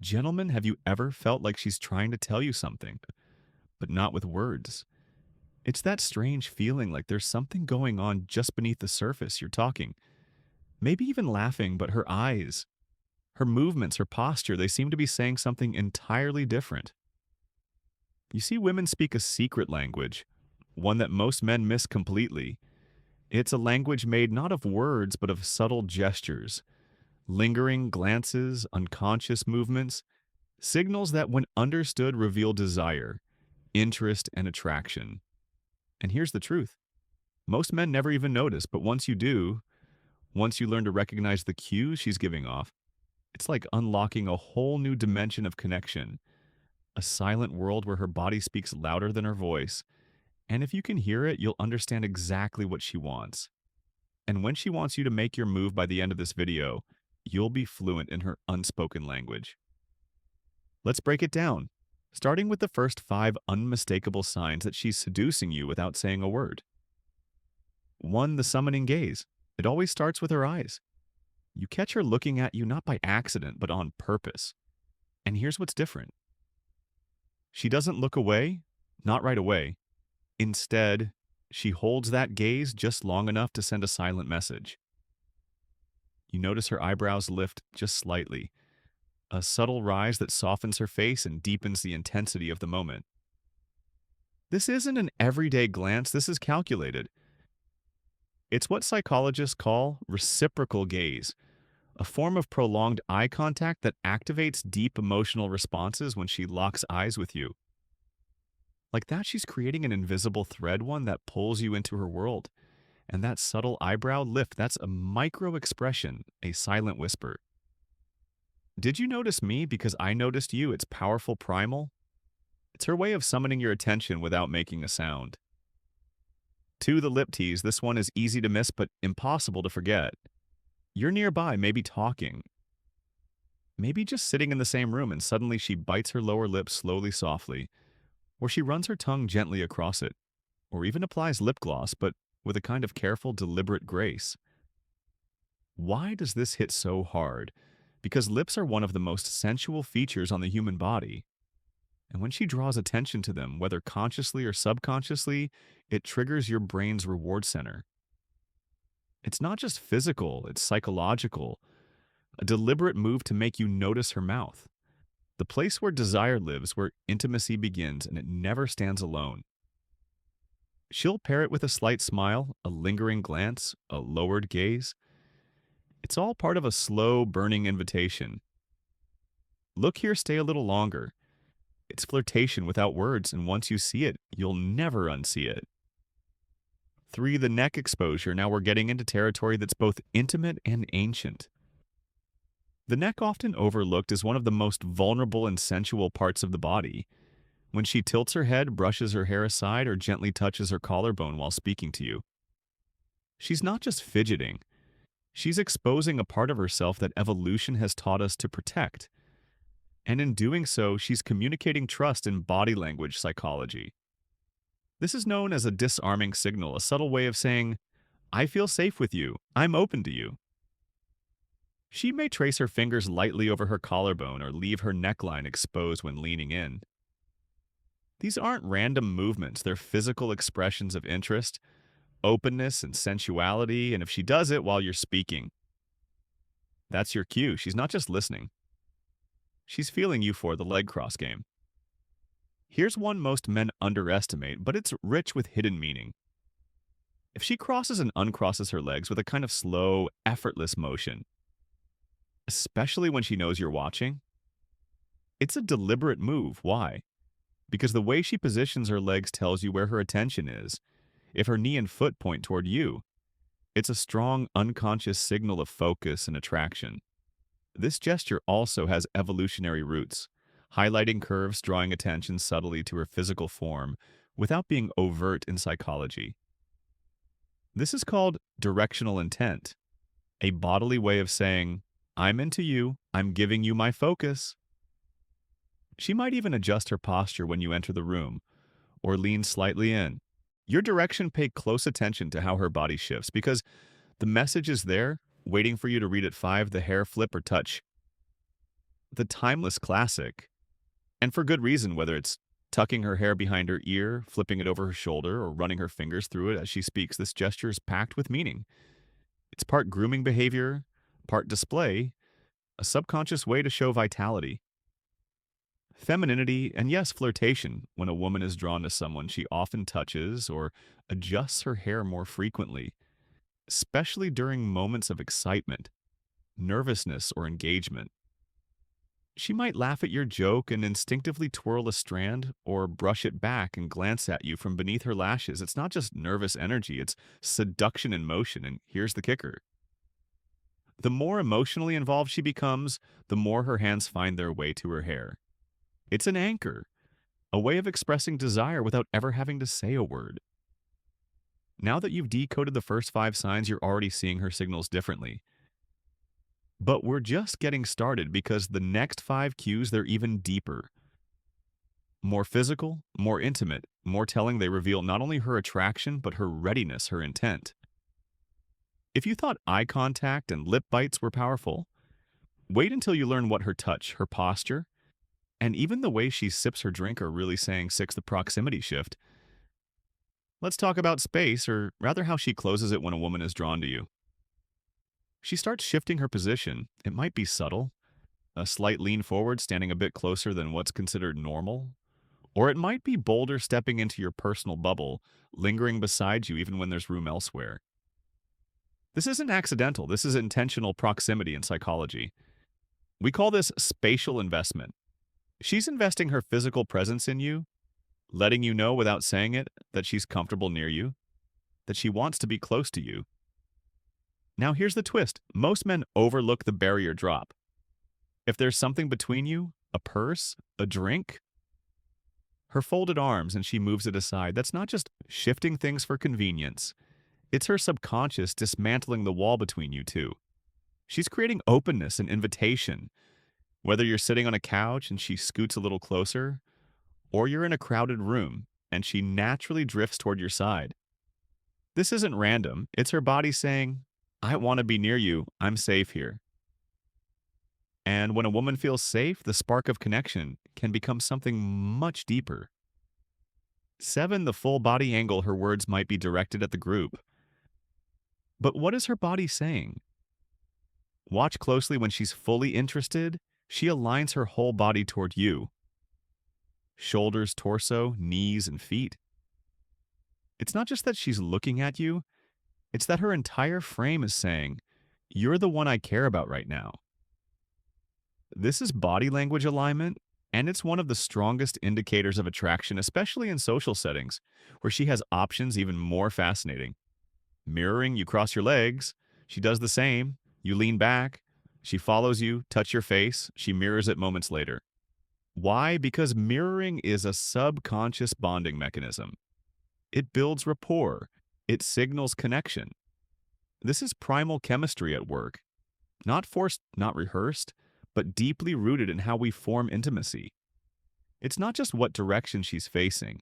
Gentlemen, have you ever felt like she's trying to tell you something, but not with words? It's that strange feeling like there's something going on just beneath the surface. You're talking, maybe even laughing, but her eyes, her movements, her posture, they seem to be saying something entirely different. You see, women speak a secret language, one that most men miss completely. It's a language made not of words, but of subtle gestures, lingering glances, unconscious movements, signals that, when understood, reveal desire, interest, and attraction. And here's the truth: most men never even notice, but once you do, once you learn to recognize the cues she's giving off, it's like unlocking a whole new dimension of connection, a silent world where her body speaks louder than her voice. And if you can hear it, you'll understand exactly what she wants. And when she wants you to make your move by the end of this video, you'll be fluent in her unspoken language. Let's break it down, starting with the first 5 unmistakable signs that she's seducing you without saying a word. 1. The summoning gaze. It always starts with her eyes. You catch her looking at you not by accident, but on purpose. And here's what's different: she doesn't look away, not right away. Instead, she holds that gaze just long enough to send a silent message. You notice her eyebrows lift just slightly, a subtle rise that softens her face and deepens the intensity of the moment. This isn't an everyday glance, this is calculated. It's what psychologists call reciprocal gaze, a form of prolonged eye contact that activates deep emotional responses when she locks eyes with you. Like that, she's creating an invisible thread, one that pulls you into her world. And that subtle eyebrow lift, that's a micro expression, a silent whisper. Did you notice me because I noticed you? It's powerful, primal. It's her way of summoning your attention without making a sound. 2. The lip tease. This one is easy to miss but impossible to forget. You're nearby, maybe talking, maybe just sitting in the same room, and suddenly she bites her lower lip slowly, softly, or she runs her tongue gently across it, or even applies lip gloss, but with a kind of careful, deliberate grace. Why does this hit so hard? Because lips are one of the most sensual features on the human body. And when she draws attention to them, whether consciously or subconsciously, it triggers your brain's reward center. It's not just physical, it's psychological, a deliberate move to make you notice her mouth, the place where desire lives, where intimacy begins, and it never stands alone. She'll pair it with a slight smile, a lingering glance, a lowered gaze. It's all part of a slow, burning invitation. Look here, stay a little longer. It's flirtation without words, and once you see it, you'll never unsee it. 3. The neck exposure. Now we're getting into territory that's both intimate and ancient. The neck, often overlooked, is one of the most vulnerable and sensual parts of the body. When she tilts her head, brushes her hair aside, or gently touches her collarbone while speaking to you, she's not just fidgeting. She's exposing a part of herself that evolution has taught us to protect. And in doing so, she's communicating trust in body language psychology. This is known as a disarming signal, a subtle way of saying, I feel safe with you, I'm open to you. She may trace her fingers lightly over her collarbone or leave her neckline exposed when leaning in. These aren't random movements, they're physical expressions of interest, openness, and sensuality, and if she does it while you're speaking, that's your cue. She's not just listening. She's feeling you for the leg cross game. Here's one most men underestimate, but it's rich with hidden meaning. If she crosses and uncrosses her legs with a kind of slow, effortless motion, especially when she knows you're watching, it's a deliberate move. Why? Because the way she positions her legs tells you where her attention is. If her knee and foot point toward you, it's a strong, unconscious signal of focus and attraction. This gesture also has evolutionary roots, highlighting curves, drawing attention subtly to her physical form without being overt in psychology. This is called directional intent, a bodily way of saying, I'm into you, I'm giving you my focus. She might even adjust her posture when you enter the room, or lean slightly in. Your direction, pay close attention to how her body shifts, because the message is there, waiting for you to read at 5, the hair flip or touch. The timeless classic, and for good reason, whether it's tucking her hair behind her ear, flipping it over her shoulder, or running her fingers through it as she speaks, this gesture is packed with meaning. It's part grooming behavior, part display, a subconscious way to show vitality. Femininity, and yes, flirtation. When a woman is drawn to someone, she often touches or adjusts her hair more frequently, especially during moments of excitement, nervousness, or engagement. She might laugh at your joke and instinctively twirl a strand or brush it back and glance at you from beneath her lashes. It's not just nervous energy, it's seduction in motion. And here's the kicker: the more emotionally involved she becomes, the more her hands find their way to her hair. It's an anchor, a way of expressing desire without ever having to say a word. Now that you've decoded the first five signs, you're already seeing her signals differently. But we're just getting started because the next five cues, they're even deeper. More physical, more intimate, more telling. They reveal not only her attraction, but her readiness, her intent. If you thought eye contact and lip bites were powerful, wait until you learn what her touch, her posture, and even the way she sips her drink are really saying. Six, the proximity shift. Let's talk about space, or rather how she closes it when a woman is drawn to you. She starts shifting her position. It might be subtle, a slight lean forward, standing a bit closer than what's considered normal. Or it might be bolder, stepping into your personal bubble, lingering beside you even when there's room elsewhere. This isn't accidental. This is intentional proximity in psychology. We call this spatial investment. She's investing her physical presence in you, letting you know without saying it that she's comfortable near you, that she wants to be close to you. Now here's the twist. Most men overlook the barrier drop. If there's something between you, a purse, a drink, her folded arms and she moves it aside, that's not just shifting things for convenience. It's her subconscious dismantling the wall between you two. She's creating openness and invitation. Whether you're sitting on a couch and she scoots a little closer, or you're in a crowded room and she naturally drifts toward your side. This isn't random. It's her body saying, I want to be near you. I'm safe here. And when a woman feels safe, the spark of connection can become something much deeper. 7, the full body angle. Her words might be directed at the group. But what is her body saying? Watch closely. When she's fully interested, she aligns her whole body toward you. Shoulders, torso, knees, and feet. It's not just that she's looking at you, it's that her entire frame is saying, you're the one I care about right now. This is body language alignment, and it's one of the strongest indicators of attraction, especially in social settings, where she has options even more fascinating. Mirroring, you cross your legs, she does the same, you lean back, she follows you, touch your face, she mirrors it moments later. Why? Because mirroring is a subconscious bonding mechanism. It builds rapport. It signals connection. This is primal chemistry at work. Not forced, not rehearsed, but deeply rooted in how we form intimacy. It's not just what direction she's facing.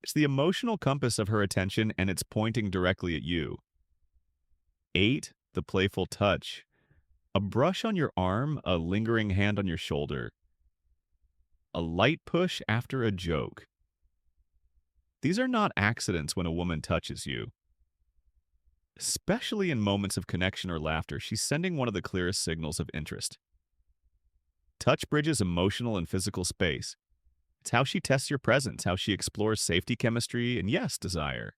It's the emotional compass of her attention, and it's pointing directly at you. 8, the playful touch. A brush on your arm, a lingering hand on your shoulder. A light push after a joke. These are not accidents when a woman touches you. Especially in moments of connection or laughter, she's sending one of the clearest signals of interest. Touch bridges emotional and physical space. It's how she tests your presence, how she explores safety chemistry, and yes, desire.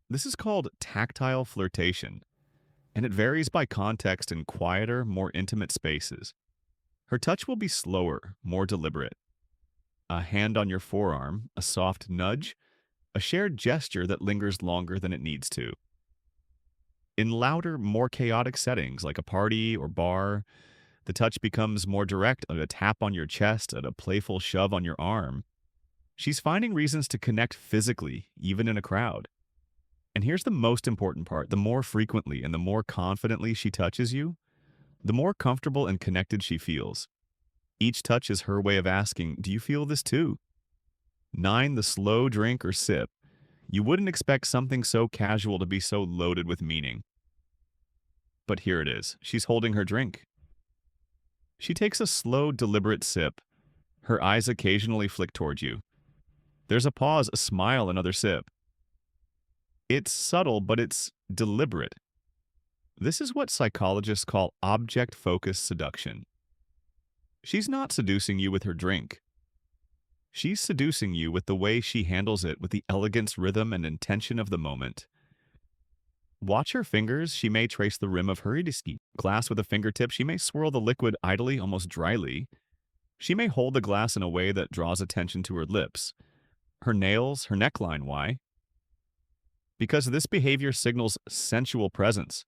This is called tactile flirtation, and it varies by context in quieter, more intimate spaces. Her touch will be slower, more deliberate. A hand on your forearm, a soft nudge, a shared gesture that lingers longer than it needs to. In louder, more chaotic settings like a party or bar, the touch becomes more direct, a tap on your chest, a playful shove on your arm. She's finding reasons to connect physically, even in a crowd. And here's the most important part. The more frequently and the more confidently she touches you, the more comfortable and connected she feels. Each touch is her way of asking, do you feel this too? 9, the slow drink or sip. You wouldn't expect something so casual to be so loaded with meaning. But here it is. She's holding her drink. She takes a slow, deliberate sip. Her eyes occasionally flick toward you. There's a pause, a smile, another sip. It's subtle, but it's deliberate. This is what psychologists call object-focused seduction. She's not seducing you with her drink. She's seducing you with the way she handles it, with the elegance, rhythm, and intention of the moment. Watch her fingers. She may trace the rim of her glass with a fingertip. She may swirl the liquid idly, almost dryly. She may hold the glass in a way that draws attention to her lips. Her nails, her neckline. Why? Because this behavior signals sensual presence.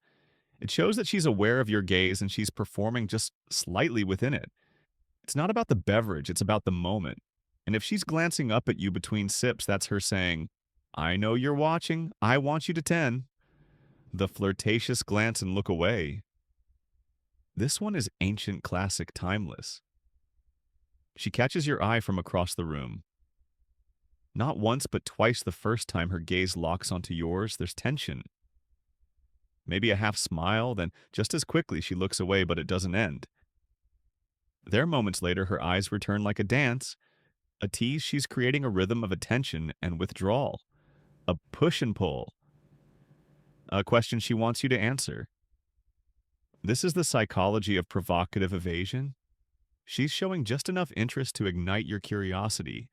It shows that she's aware of your gaze and she's performing just slightly within it. It's not about the beverage, it's about the moment. And if she's glancing up at you between sips, that's her saying, I know you're watching, I want you to 10. The flirtatious glance and look away. This one is ancient, classic, timeless. She catches your eye from across the room. Not once, but twice the first time her gaze locks onto yours, there's tension. Maybe a half smile, then just as quickly she looks away, but it doesn't end. There, moments later, her eyes return like a dance. A tease, she's creating a rhythm of attention and withdrawal. A push and pull. A question she wants you to answer. This is the psychology of provocative evasion. She's showing just enough interest to ignite your curiosity,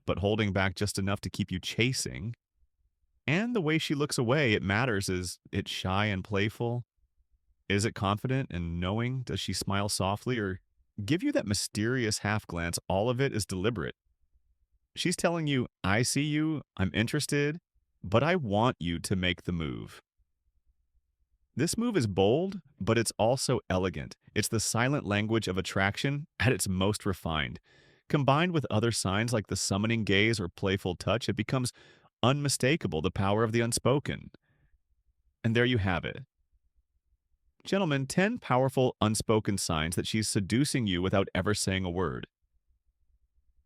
but holding back just enough to keep you chasing. And the way she looks away, it matters. Is it shy and playful? Is it confident and knowing? Does she smile softly or give you that mysterious half glance? All of it is deliberate. She's telling you, I see you, I'm interested, but I want you to make the move. This move is bold, but it's also elegant. It's the silent language of attraction at its most refined. Combined with other signs like the summoning gaze or playful touch, it becomes unmistakable, the power of the unspoken. And there you have it. Gentlemen, 10 powerful unspoken signs that she's seducing you without ever saying a word.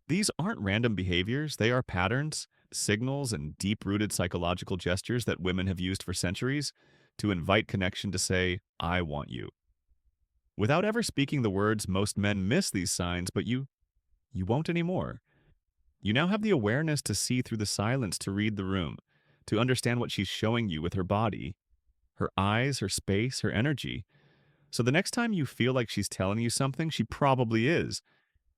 These aren't random behaviors, they are patterns, signals, and deep-rooted psychological gestures that women have used for centuries to invite connection, to say, I want you. Without ever speaking the words, most men miss these signs, but you won't anymore. You now have the awareness to see through the silence, to read the room, to understand what she's showing you with her body, her eyes, her space, her energy. So the next time you feel like she's telling you something, she probably is.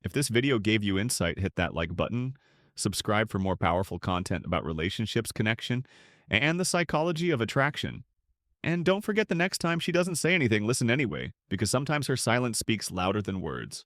If this video gave you insight, hit that like button, subscribe for more powerful content about relationships, connection, and the psychology of attraction. And don't forget, the next time she doesn't say anything, listen anyway, because sometimes her silence speaks louder than words.